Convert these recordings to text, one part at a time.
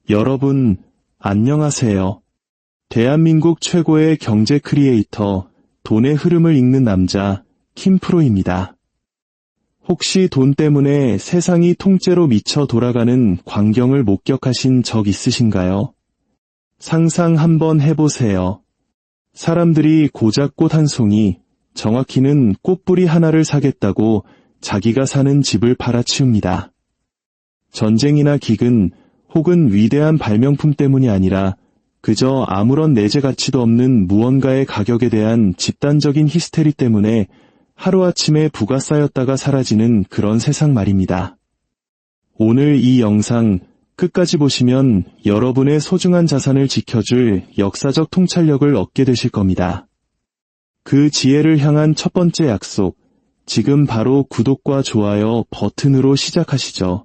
여러분, 안녕하세요. 대한민국 최고의 경제 크리에이터, 돈의 흐름을 읽는 남자, 김프로입니다. 혹시 돈 때문에 세상이 통째로 미쳐 돌아가는 광경을 목격하신 적 있으신가요? 상상 한번 해보세요. 사람들이 고작 꽃 한 송이, 정확히는 꽃뿌리 하나를 사겠다고 자기가 사는 집을 팔아치웁니다. 전쟁이나 기근 혹은 위대한 발명품 때문이 아니라 그저 아무런 내재 가치도 없는 무언가의 가격에 대한 집단적인 히스테리 때문에 하루아침에 부가 쌓였다가 사라지는 그런 세상 말입니다. 오늘 이 영상 끝까지 보시면 여러분의 소중한 자산을 지켜줄 역사적 통찰력을 얻게 되실 겁니다. 그 지혜를 향한 첫 번째 약속, 지금 바로 구독과 좋아요 버튼으로 시작하시죠.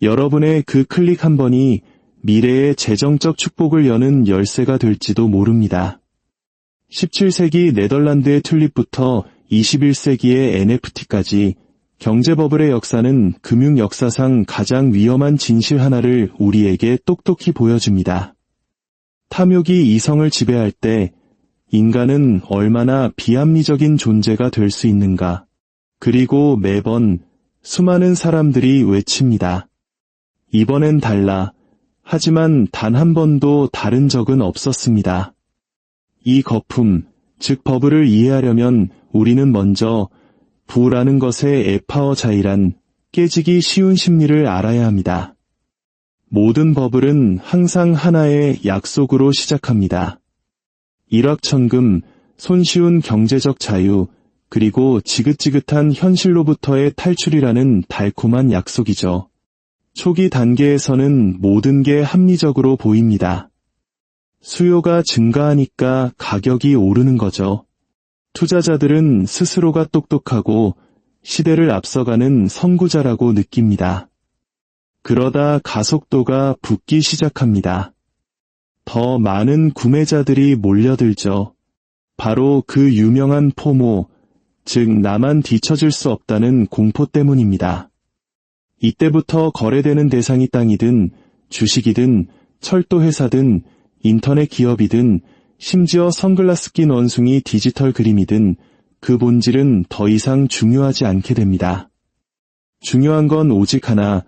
여러분의 그 클릭 한 번이 미래의 재정적 축복을 여는 열쇠가 될지도 모릅니다. 17세기 네덜란드의 튤립부터 21세기의 NFT까지 경제버블의 역사는 금융 역사상 가장 위험한 진실 하나를 우리에게 똑똑히 보여줍니다. 탐욕이 이성을 지배할 때 인간은 얼마나 비합리적인 존재가 될 수 있는가. 그리고 매번 수많은 사람들이 외칩니다. 이번엔 달라. 하지만 단 한 번도 다른 적은 없었습니다. 이 거품, 즉 버블을 이해하려면 우리는 먼저 부라는 것의 에파어자이란 깨지기 쉬운 심리를 알아야 합니다. 모든 버블은 항상 하나의 약속으로 시작합니다. 일확천금, 손쉬운 경제적 자유, 그리고 지긋지긋한 현실로부터의 탈출이라는 달콤한 약속이죠. 초기 단계에서는 모든 게 합리적으로 보입니다. 수요가 증가하니까 가격이 오르는 거죠. 투자자들은 스스로가 똑똑하고 시대를 앞서가는 선구자라고 느낍니다. 그러다 가속도가 붙기 시작합니다. 더 많은 구매자들이 몰려들죠. 바로 그 유명한 포모, 즉 나만 뒤처질 수 없다는 공포 때문입니다. 이때부터 거래되는 대상이 땅이든 주식이든 철도회사든 인터넷 기업이든 심지어 선글라스 낀 원숭이 디지털 그림이든 그 본질은 더 이상 중요하지 않게 됩니다. 중요한 건 오직 하나,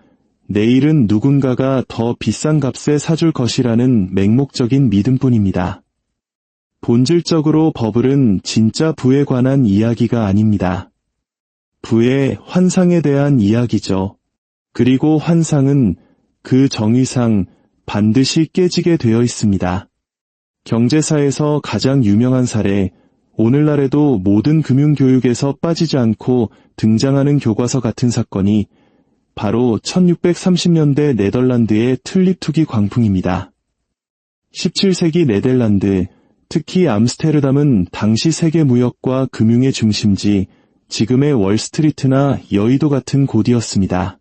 내일은 누군가가 더 비싼 값에 사줄 것이라는 맹목적인 믿음뿐입니다. 본질적으로 버블은 진짜 부에 관한 이야기가 아닙니다. 부의 환상에 대한 이야기죠. 그리고 환상은 그 정의상 반드시 깨지게 되어 있습니다. 경제사에서 가장 유명한 사례, 오늘날에도 모든 금융교육에서 빠지지 않고 등장하는 교과서 같은 사건이 바로 1630년대 네덜란드의 튤립 투기 광풍입니다. 17세기 네덜란드, 특히 암스테르담은 당시 세계 무역과 금융의 중심지, 지금의 월스트리트나 여의도 같은 곳이었습니다.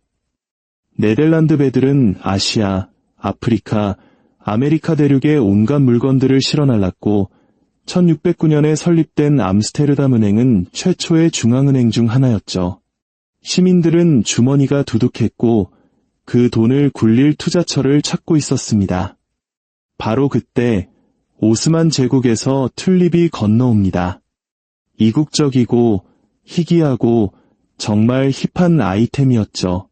네덜란드 배들은 아시아, 아프리카, 아메리카 대륙의 온갖 물건들을 실어 날랐고 1609년에 설립된 암스테르담 은행은 최초의 중앙은행 중 하나였죠. 시민들은 주머니가 두둑했고 그 돈을 굴릴 투자처를 찾고 있었습니다. 바로 그때 오스만 제국에서 튤립이 건너옵니다. 이국적이고 희귀하고 정말 힙한 아이템이었죠.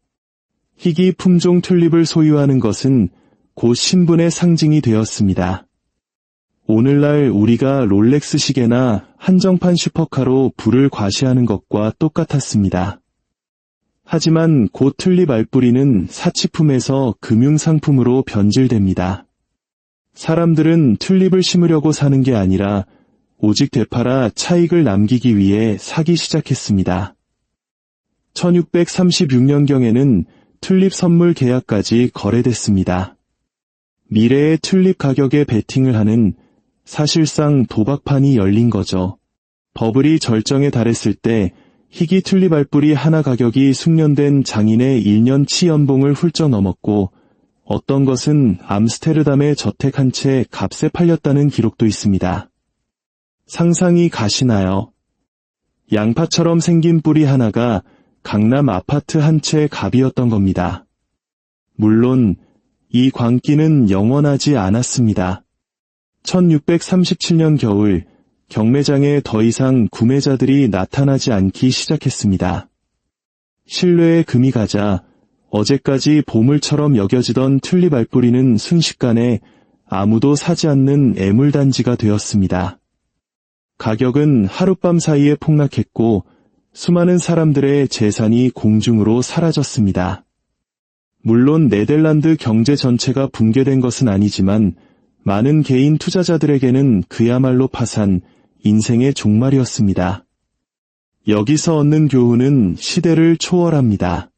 희귀 품종 튤립을 소유하는 것은 곧 신분의 상징이 되었습니다. 오늘날 우리가 롤렉스 시계나 한정판 슈퍼카로 부를 과시하는 것과 똑같았습니다. 하지만 곧 튤립 알뿌리는 사치품에서 금융상품으로 변질됩니다. 사람들은 튤립을 심으려고 사는 게 아니라 오직 되팔아 차익을 남기기 위해 사기 시작했습니다. 1636년경에는 튤립 선물 계약까지 거래됐습니다. 미래의 튤립 가격에 베팅을 하는 사실상 도박판이 열린 거죠. 버블이 절정에 달했을 때 희귀 튤립 알뿌리 하나 가격이 숙련된 장인의 1년치 연봉을 훌쩍 넘었고 어떤 것은 암스테르담의 저택 한 채 값에 팔렸다는 기록도 있습니다. 상상이 가시나요? 양파처럼 생긴 뿌리 하나가 강남 아파트 한 채 값이었던 겁니다. 물론 이 광기는 영원하지 않았습니다. 1637년 겨울, 경매장에 더 이상 구매자들이 나타나지 않기 시작했습니다. 신뢰에 금이 가자 어제까지 보물처럼 여겨지던 튤립 알뿌리는 순식간에 아무도 사지 않는 애물단지가 되었습니다. 가격은 하룻밤 사이에 폭락했고 수많은 사람들의 재산이 공중으로 사라졌습니다. 물론 네덜란드 경제 전체가 붕괴된 것은 아니지만 많은 개인 투자자들에게는 그야말로 파산, 인생의 종말이었습니다. 여기서 얻는 교훈은 시대를 초월합니다.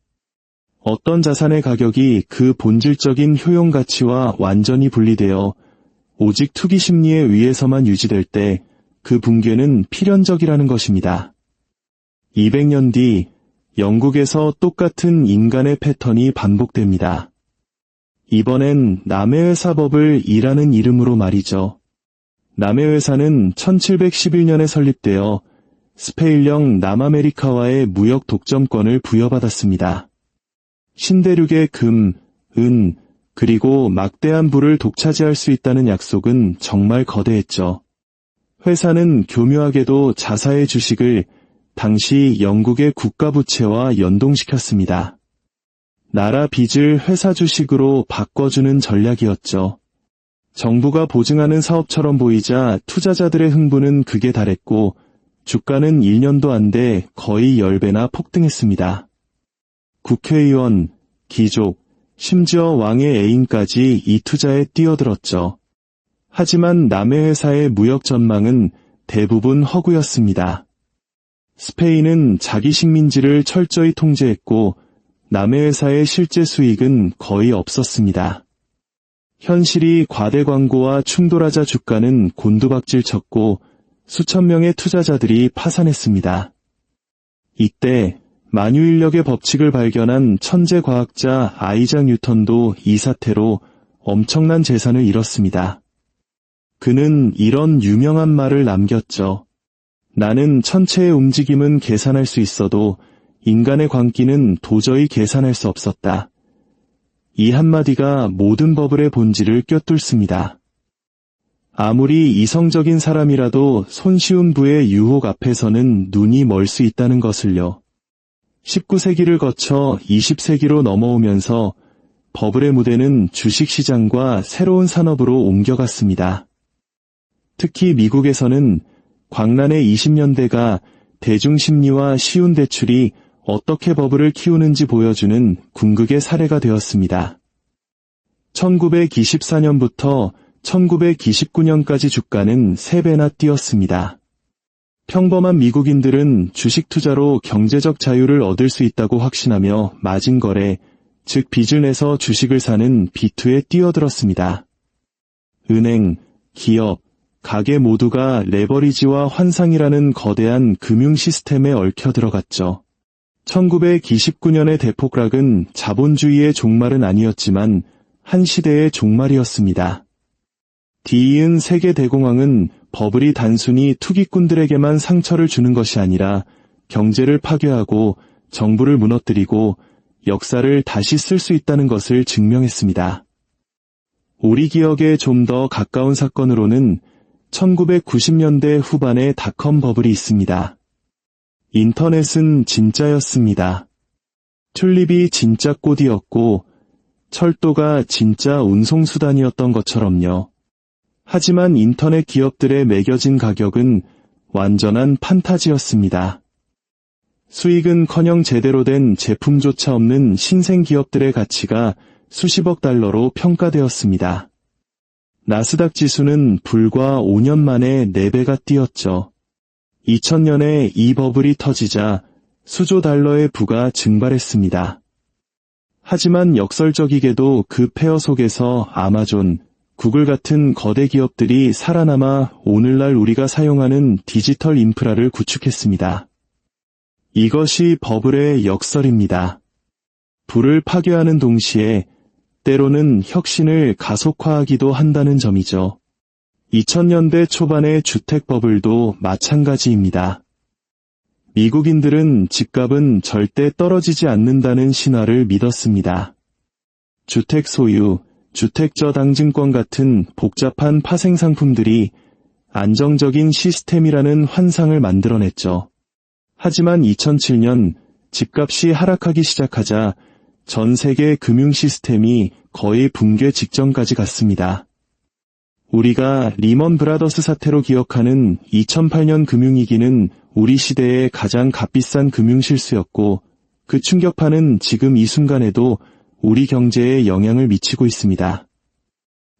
어떤 자산의 가격이 그 본질적인 효용 가치와 완전히 분리되어 오직 투기 심리에 의해서만 유지될 때 그 붕괴는 필연적이라는 것입니다. 200년 뒤 영국에서 똑같은 인간의 패턴이 반복됩니다. 이번엔 남해회사법을 이라는 이름으로 말이죠. 남해회사는 1711년에 설립되어 스페인령 남아메리카와의 무역 독점권을 부여받았습니다. 신대륙의 금, 은, 그리고 막대한 부를 독차지할 수 있다는 약속은 정말 거대했죠. 회사는 교묘하게도 자사의 주식을 당시 영국의 국가부채와 연동시켰습니다. 나라 빚을 회사 주식으로 바꿔주는 전략이었죠. 정부가 보증하는 사업처럼 보이자 투자자들의 흥분은 극에 달했고 주가는 1년도 안 돼 거의 10배나 폭등했습니다. 국회의원, 귀족, 심지어 왕의 애인까지 이 투자에 뛰어들었죠. 하지만 남해회사의 무역 전망은 대부분 허구였습니다. 스페인은 자기 식민지를 철저히 통제했고 남해회사의 실제 수익은 거의 없었습니다. 현실이 과대 광고와 충돌하자 주가는 곤두박질 쳤고 수천 명의 투자자들이 파산했습니다. 이때 만유인력의 법칙을 발견한 천재 과학자 아이작 뉴턴도 이 사태로 엄청난 재산을 잃었습니다. 그는 이런 유명한 말을 남겼죠. 나는 천체의 움직임은 계산할 수 있어도 인간의 광기는 도저히 계산할 수 없었다. 이 한마디가 모든 버블의 본질을 꿰뚫습니다. 아무리 이성적인 사람이라도 손쉬운 부의 유혹 앞에서는 눈이 멀 수 있다는 것을요. 19세기를 거쳐 20세기로 넘어오면서 버블의 무대는 주식시장과 새로운 산업으로 옮겨갔습니다. 특히 미국에서는 광란의 20년대가 대중심리와 쉬운 대출이 어떻게 버블을 키우는지 보여주는 궁극의 사례가 되었습니다. 1924년부터 1929년까지 주가는 3배나 뛰었습니다. 평범한 미국인들은 주식 투자로 경제적 자유를 얻을 수 있다고 확신하며 마진 거래, 즉 빚을 내서 주식을 사는 B2에 뛰어들었습니다. 은행, 기업, 가게 모두가 레버리지와 환상이라는 거대한 금융 시스템에 얽혀 들어갔죠. 1929년의 대폭락은 자본주의의 종말은 아니었지만 한 시대의 종말이었습니다. 뒤이은 세계 대공황은 버블이 단순히 투기꾼들에게만 상처를 주는 것이 아니라 경제를 파괴하고 정부를 무너뜨리고 역사를 다시 쓸 수 있다는 것을 증명했습니다. 우리 기억에 좀 더 가까운 사건으로는 1990년대 후반의 닷컴 버블이 있습니다. 인터넷은 진짜였습니다. 튤립이 진짜 꽃이었고 철도가 진짜 운송수단이었던 것처럼요. 하지만 인터넷 기업들의 매겨진 가격은 완전한 판타지였습니다. 수익은커녕 제대로 된 제품조차 없는 신생 기업들의 가치가 수십억 달러로 평가되었습니다. 나스닥 지수는 불과 5년 만에 4배가 뛰었죠. 2000년에 이 버블이 터지자 수조 달러의 부가 증발했습니다. 하지만 역설적이게도 그 폐허 속에서 아마존, 구글 같은 거대 기업들이 살아남아 오늘날 우리가 사용하는 디지털 인프라를 구축했습니다. 이것이 버블의 역설입니다. 불을 파괴하는 동시에 때로는 혁신을 가속화하기도 한다는 점이죠. 2000년대 초반의 주택 버블도 마찬가지입니다. 미국인들은 집값은 절대 떨어지지 않는다는 신화를 믿었습니다. 주택 소유, 주택저당증권 같은 복잡한 파생 상품들이 안정적인 시스템이라는 환상을 만들어냈죠. 하지만 2007년 집값이 하락하기 시작하자 전 세계 금융 시스템이 거의 붕괴 직전까지 갔습니다. 우리가 리먼 브라더스 사태로 기억하는 2008년 금융위기는 우리 시대의 가장 값비싼 금융 실수였고, 그 충격파는 지금 이 순간에도 우리 경제에 영향을 미치고 있습니다.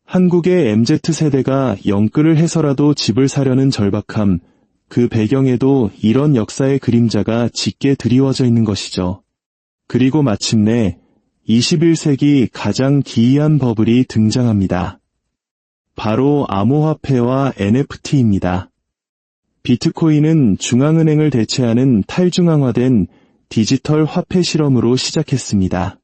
한국의 MZ세대가 영끌을 해서라도 집을 사려는 절박함, 그 배경에도 이런 역사의 그림자가 짙게 드리워져 있는 것이죠. 그리고 마침내 21세기 가장 기이한 버블이 등장합니다. 바로 암호화폐와 NFT입니다. 비트코인은 중앙은행을 대체하는 탈중앙화된 디지털 화폐 실험으로 시작했습니다.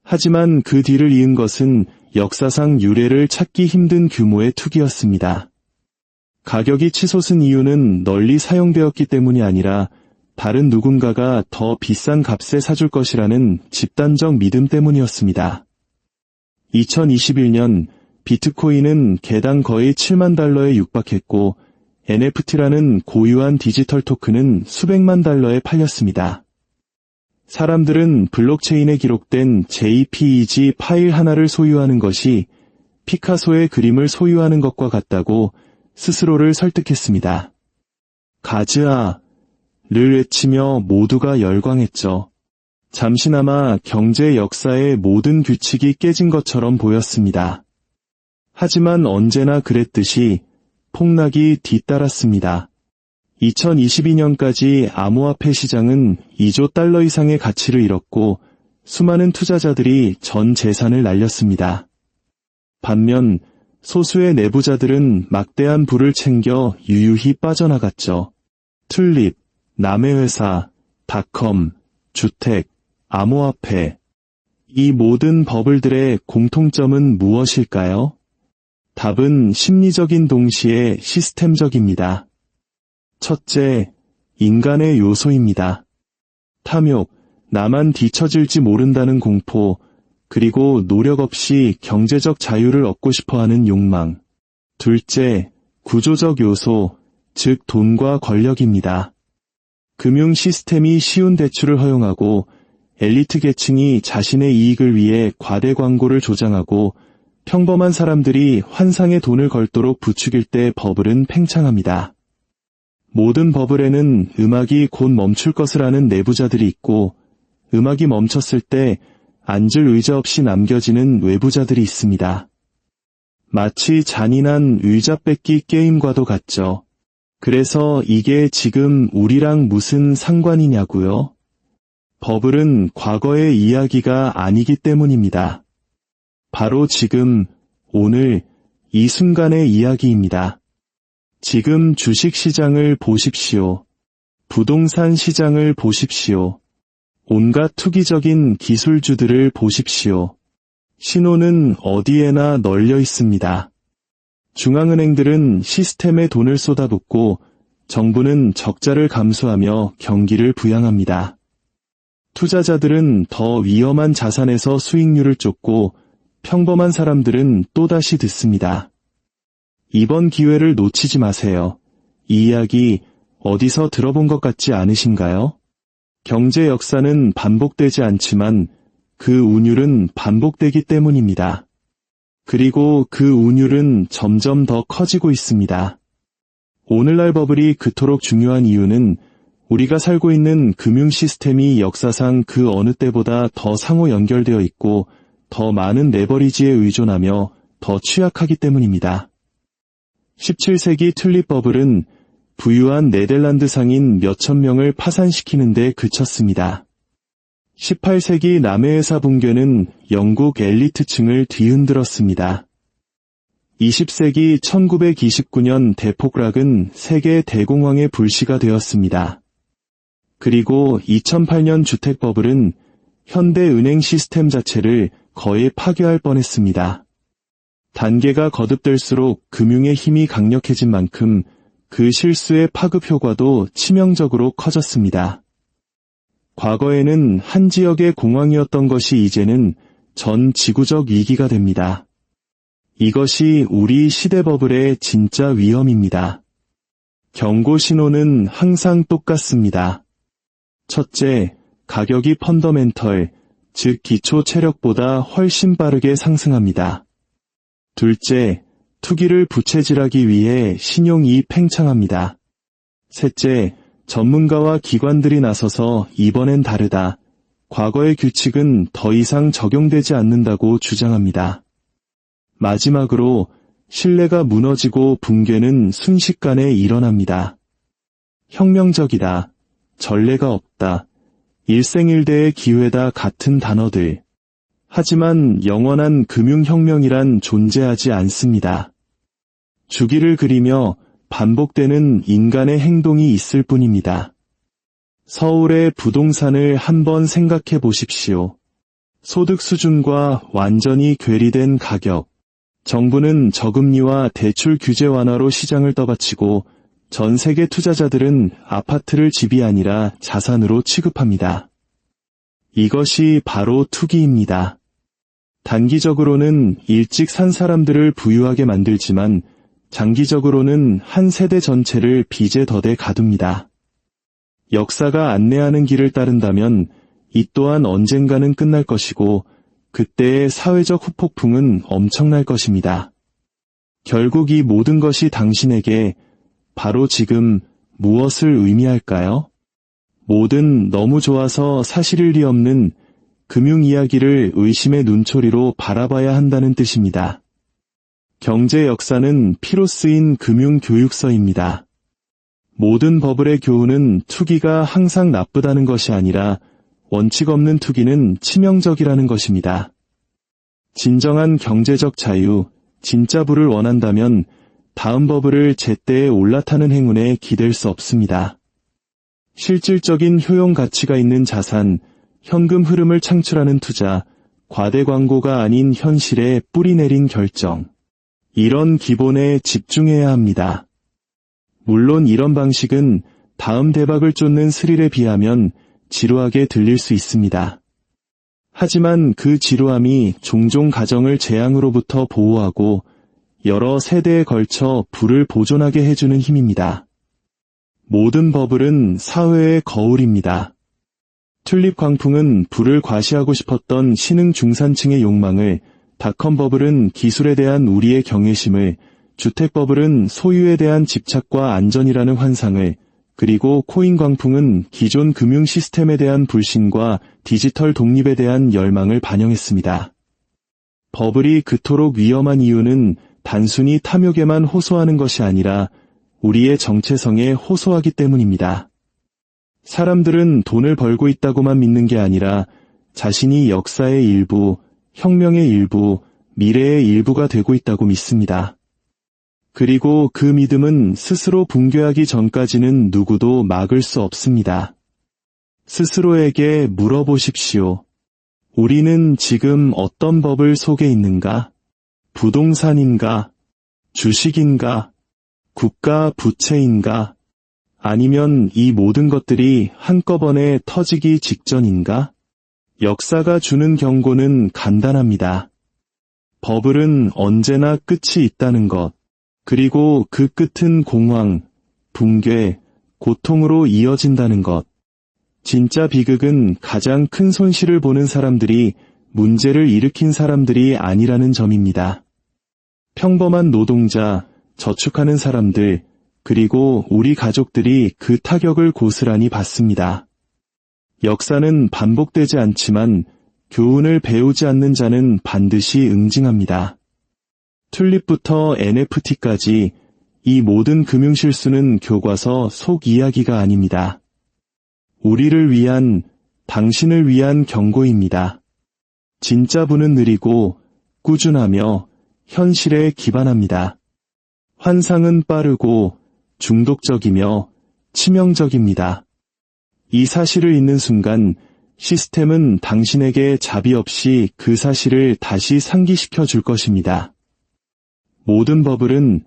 하지만 그 뒤를 이은 것은 역사상 유례를 찾기 힘든 규모의 투기였습니다. 가격이 치솟은 이유는 널리 사용되었기 때문이 아니라 다른 누군가가 더 비싼 값에 사줄 것이라는 집단적 믿음 때문이었습니다. 2021년 비트코인은 개당 거의 7만 달러에 육박했고, NFT라는 고유한 디지털 토큰은 수백만 달러에 팔렸습니다. 사람들은 블록체인에 기록된 JPEG 파일 하나를 소유하는 것이 피카소의 그림을 소유하는 것과 같다고 스스로를 설득했습니다. 가즈아를 외치며 모두가 열광했죠. 잠시나마 경제 역사의 모든 규칙이 깨진 것처럼 보였습니다. 하지만 언제나 그랬듯이 폭락이 뒤따랐습니다. 2022년까지 암호화폐 시장은 2조 달러 이상의 가치를 잃었고, 수많은 투자자들이 전 재산을 날렸습니다. 반면 소수의 내부자들은 막대한 부를 챙겨 유유히 빠져나갔죠. 튤립, 남의 회사, 닷컴, 주택, 암호화폐. 이 모든 버블들의 공통점은 무엇일까요? 답은 심리적인 동시에 시스템적입니다. 첫째, 인간의 요소입니다. 탐욕, 나만 뒤처질지 모른다는 공포, 그리고 노력 없이 경제적 자유를 얻고 싶어하는 욕망. 둘째, 구조적 요소, 즉 돈과 권력입니다. 금융 시스템이 쉬운 대출을 허용하고 엘리트 계층이 자신의 이익을 위해 과대 광고를 조장하고 평범한 사람들이 환상의 돈을 걸도록 부추길 때 버블은 팽창합니다. 모든 버블에는 음악이 곧 멈출 것을 아는 내부자들이 있고, 음악이 멈췄을 때 앉을 의자 없이 남겨지는 외부자들이 있습니다. 마치 잔인한 의자 뺏기 게임과도 같죠. 그래서 이게 지금 우리랑 무슨 상관이냐고요? 버블은 과거의 이야기가 아니기 때문입니다. 바로 지금, 오늘, 이 순간의 이야기입니다. 지금 주식시장을 보십시오. 부동산 시장을 보십시오. 온갖 투기적인 기술주들을 보십시오. 신호는 어디에나 널려 있습니다. 중앙은행들은 시스템에 돈을 쏟아붓고 정부는 적자를 감수하며 경기를 부양합니다. 투자자들은 더 위험한 자산에서 수익률을 쫓고 평범한 사람들은 또다시 듣습니다. 이번 기회를 놓치지 마세요. 이 이야기 어디서 들어본 것 같지 않으신가요? 경제 역사는 반복되지 않지만 그 운율은 반복되기 때문입니다. 그리고 그 운율은 점점 더 커지고 있습니다. 오늘날 버블이 그토록 중요한 이유는 우리가 살고 있는 금융 시스템이 역사상 그 어느 때보다 더 상호 연결되어 있고 더 많은 레버리지에 의존하며 더 취약하기 때문입니다. 17세기 튤립 버블은 부유한 네덜란드 상인 몇천 명을 파산시키는 데 그쳤습니다. 18세기 남해회사 붕괴는 영국 엘리트층을 뒤흔들었습니다. 20세기 1929년 대폭락은 세계 대공황의 불씨가 되었습니다. 그리고 2008년 주택버블은 현대은행 시스템 자체를 거의 파괴할 뻔했습니다. 단계가 거듭될수록 금융의 힘이 강력해진 만큼 그 실수의 파급 효과도 치명적으로 커졌습니다. 과거에는 한 지역의 공황이었던 것이 이제는 전 지구적 위기가 됩니다. 이것이 우리 시대 버블의 진짜 위험입니다. 경고 신호는 항상 똑같습니다. 첫째, 가격이 펀더멘털, 즉 기초 체력보다 훨씬 빠르게 상승합니다. 둘째, 투기를 부채질하기 위해 신용이 팽창합니다. 셋째, 전문가와 기관들이 나서서 이번엔 다르다. 과거의 규칙은 더 이상 적용되지 않는다고 주장합니다. 마지막으로 신뢰가 무너지고 붕괴는 순식간에 일어납니다. 혁명적이다, 전례가 없다, 일생일대의 기회다 같은 단어들. 하지만 영원한 금융혁명이란 존재하지 않습니다. 주기를 그리며 반복되는 인간의 행동이 있을 뿐입니다. 서울의 부동산을 한번 생각해 보십시오. 소득 수준과 완전히 괴리된 가격. 정부는 저금리와 대출 규제 완화로 시장을 떠받치고 전 세계 투자자들은 아파트를 집이 아니라 자산으로 취급합니다. 이것이 바로 투기입니다. 단기적으로는 일찍 산 사람들을 부유하게 만들지만 장기적으로는 한 세대 전체를 빚에 덫에 가둡니다. 역사가 안내하는 길을 따른다면 이 또한 언젠가는 끝날 것이고 그때의 사회적 후폭풍은 엄청날 것입니다. 결국 이 모든 것이 당신에게 바로 지금 무엇을 의미할까요? 뭐든 너무 좋아서 사실일 리 없는 금융 이야기를 의심의 눈초리로 바라봐야 한다는 뜻입니다. 경제 역사는 피로 쓰인 금융 교육서입니다. 모든 버블의 교훈은 투기가 항상 나쁘다는 것이 아니라 원칙 없는 투기는 치명적이라는 것입니다. 진정한 경제적 자유, 진짜 부를 원한다면 다음 버블을 제때에 올라타는 행운에 기댈 수 없습니다. 실질적인 효용 가치가 있는 자산, 현금 흐름을 창출하는 투자, 과대 광고가 아닌 현실에 뿌리 내린 결정. 이런 기본에 집중해야 합니다. 물론 이런 방식은 다음 대박을 쫓는 스릴에 비하면 지루하게 들릴 수 있습니다. 하지만 그 지루함이 종종 가정을 재앙으로부터 보호하고 여러 세대에 걸쳐 부를 보존하게 해주는 힘입니다. 모든 버블은 사회의 거울입니다. 튤립 광풍은 부를 과시하고 싶었던 신흥 중산층의 욕망을, 닷컴 버블은 기술에 대한 우리의 경외심을, 주택 버블은 소유에 대한 집착과 안전이라는 환상을, 그리고 코인 광풍은 기존 금융 시스템에 대한 불신과 디지털 독립에 대한 열망을 반영했습니다. 버블이 그토록 위험한 이유는 단순히 탐욕에만 호소하는 것이 아니라 우리의 정체성에 호소하기 때문입니다. 사람들은 돈을 벌고 있다고만 믿는 게 아니라 자신이 역사의 일부, 혁명의 일부, 미래의 일부가 되고 있다고 믿습니다. 그리고 그 믿음은 스스로 붕괴하기 전까지는 누구도 막을 수 없습니다. 스스로에게 물어보십시오. 우리는 지금 어떤 버블 속에 있는가? 부동산인가? 주식인가? 국가 부채인가? 아니면 이 모든 것들이 한꺼번에 터지기 직전인가? 역사가 주는 경고는 간단합니다. 버블은 언제나 끝이 있다는 것. 그리고 그 끝은 공황, 붕괴, 고통으로 이어진다는 것. 진짜 비극은 가장 큰 손실을 보는 사람들이 문제를 일으킨 사람들이 아니라는 점입니다. 평범한 노동자, 저축하는 사람들, 그리고 우리 가족들이 그 타격을 고스란히 받습니다. 역사는 반복되지 않지만 교훈을 배우지 않는 자는 반드시 응징합니다. 튤립부터 NFT까지 이 모든 금융실수는 교과서 속 이야기가 아닙니다. 우리를 위한, 당신을 위한 경고입니다. 진짜 부는 느리고 꾸준하며 현실에 기반합니다. 환상은 빠르고 중독적이며 치명적입니다. 이 사실을 잊는 순간 시스템은 당신에게 자비 없이 그 사실을 다시 상기시켜 줄 것입니다. 모든 버블은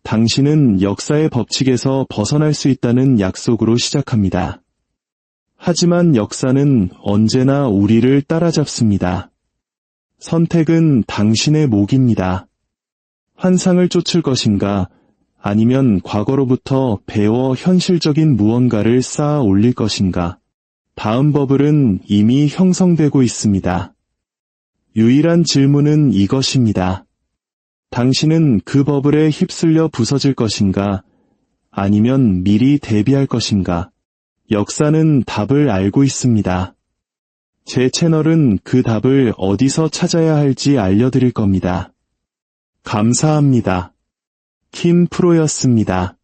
당신은 역사의 법칙에서 벗어날 수 있다는 약속으로 시작합니다. 하지만 역사는 언제나 우리를 따라잡습니다. 선택은 당신의 몫입니다. 환상을 쫓을 것인가, 아니면 과거로부터 배워 현실적인 무언가를 쌓아 올릴 것인가. 다음 버블은 이미 형성되고 있습니다. 유일한 질문은 이것입니다. 당신은 그 버블에 휩쓸려 부서질 것인가, 아니면 미리 대비할 것인가. 역사는 답을 알고 있습니다. 제 채널은 그 답을 어디서 찾아야 할지 알려드릴 겁니다. 감사합니다. 킴 프로였습니다.